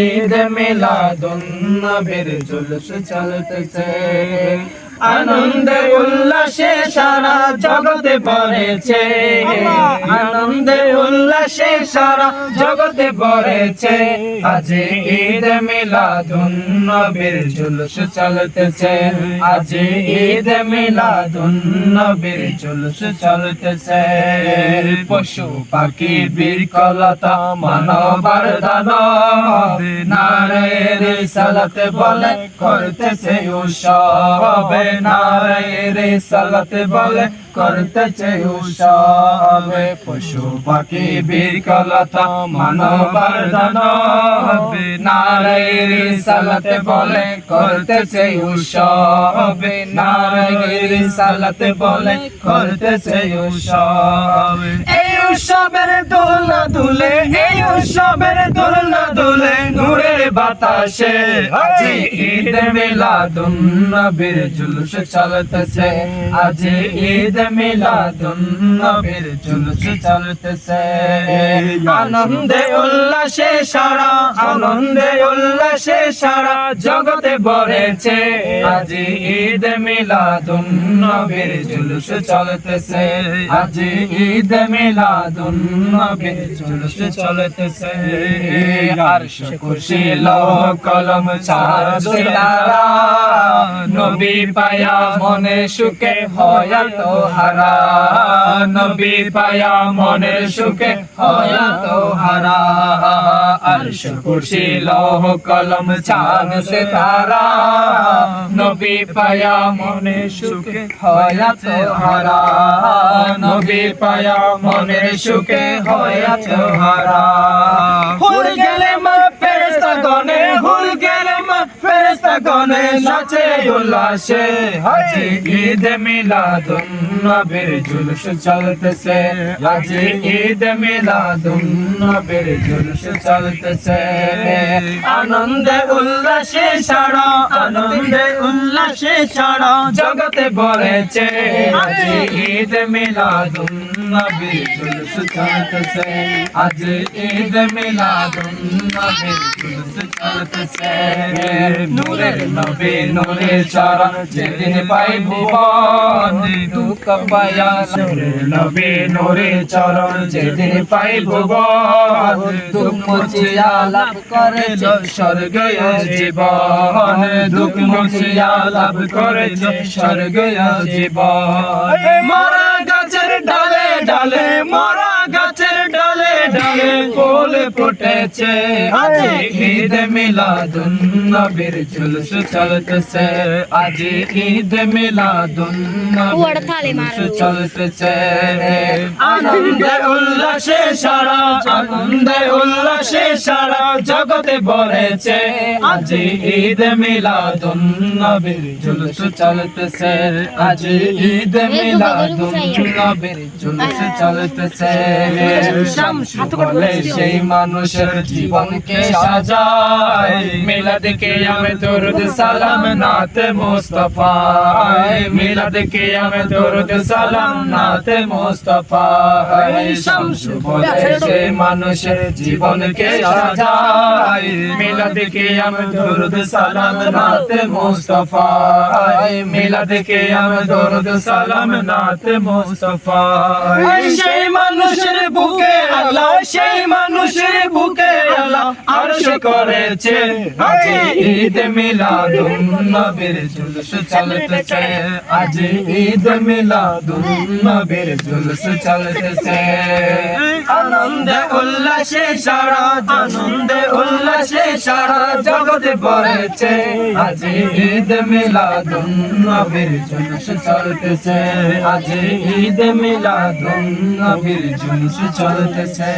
ঈদ মিলাদুন নবীর জুলুস চলতেছে। আনন্দে উল্লাসে সারা জগতে ভরেছে, আনন্দে উল্লাসে সারা জগতে ভরেছে। আজ ঈদ মিলাদুন নবীর জুলুস চলতেছে, আজ ঈদ মিলাদুন নবীর জুলুস চলতেছে। পশু পাখি বীরকলতা মানবার দানব, নারায়ে রিসালাত বলে করতেছে উৎসব, নারায়ে রিসালাত বলে করতেছে উৎসব। পশু পাখি বীরকলতা মানবার দানব, নারায়ে রিসালাত বলে করতেছে উৎসব, নারায়ে রিসালাত বলে করতেছে উৎসব। এই উৎসবের দোলনা দুলে, এই উৎসবের দোলনা দুলে নূরের বাতাসে। আজ ঈদ মিলাদুন নবীর জুলুস চলতেছে, আজ ঈদ মিলাদুন নবীর জুলুস চলতেছে। আনন্দে উল্লাসে সারা, আনন্দে উল্লাসে সারা জগতে ভরেছে। আজ ঈদ মিলাদুন নবীর জুলুস চলতেছে, আজ ঈদ মিলাদুন নবীর জুলুস চলতেছে। আরশ কুরসি লৌহ কলম ছাড়ছে তারা, নবী পায়া মনে সুখে হয়াত হারা, নবী পায়া মনে সুখে হয়াত হারা। আরশ কুরসি লৌহ কলম ছাড়ছে তারা, নবী পায়া মনে সুখে হয়াত হারা, নবী পায়া মনে সুখে হয়াত হারা। হুল গেলে মা ফেরেশতা গনে, হুল গেলে মা ফেরেশতা গনে নাচে উল্লাসে। আজ ঈদ মিলাদুন নবীর জুলুস চলতেছে, আজ ঈদ মিলাদুন নবীর জুলুস চলতেছে। আনন্দে উল্লাসে সারা, আনন্দে উল্লাসে সারা জগতে ভরেছে। আজ ঈদ মিলাদুন নবীর জুলুস চলতেছে, আজ ঈদ মিলাদুন নবীর জুলুস চলতেছে। নূরের নবী নূরের চরণ যেদিন পাই ভুবন, দুঃখ পায়া নূরের নবী নূরের চরণ যেদিন পাই ভুবন, দুঃখ মুছিয়া লাভ করেছ স্বর্গীয় জীবন, দুঃখ মুছিয়া লাভ করেছ স্বর্গীয় জীবন। মরা গাছের ডালে ডালে, মরা গাছের ডালে ডালে ফুল ফুটেছে। আজ ঈদ মিলাদুন নবীর জুলুস চলতেছে, আজ ঈদ মিলাদুন নবীর জুলুস চলতেছে। আনন্দে উল্লাসে সারা, আনন্দে উল্লাসে সারা জগতে ভরেছে। আজ ঈদ মিলাদুন নবীর জুলুস চলতেছে, আজ ঈদ মিলাদুন নবীর জুলুস চলতেছে। শামসু বলে সেই মানুষের জীবনকে সাজায়, মিলাদ কিয়াম দরুদ সালাম নাতে মুস্তাফা, মিলাদ কিয়াম দরুদ সালাম নাতে মুস্তাফা। শামসু বলে সেই মানুষের জীবনকে সাজায়, মিলাদ কিয়াম দরুদ সালাম নাতে মুস্তাফা, মিলাদ কিয়াম দরুদ সালাম নাতে মুস্তাফা। সেই মানুষের বুকে আল্লাহ, সেই মানুষের বুকে আল্লাহ আরশ করেছে। আজ ঈদ মিলাদুন নবীর জুলুস চলতেছে, আজ ঈদ মিলাদুন নবীর জুলুস চলতেছে। আনন্দে উল্লাসে সারা, আনন্দে উল্লাসে সারা জগতে ভরেছে। আজ ঈদ মিলাদুন নবীর জুলুস চলতেছে, আজ ঈদ মিলাদুন নবীর জুলুস চলতেছে।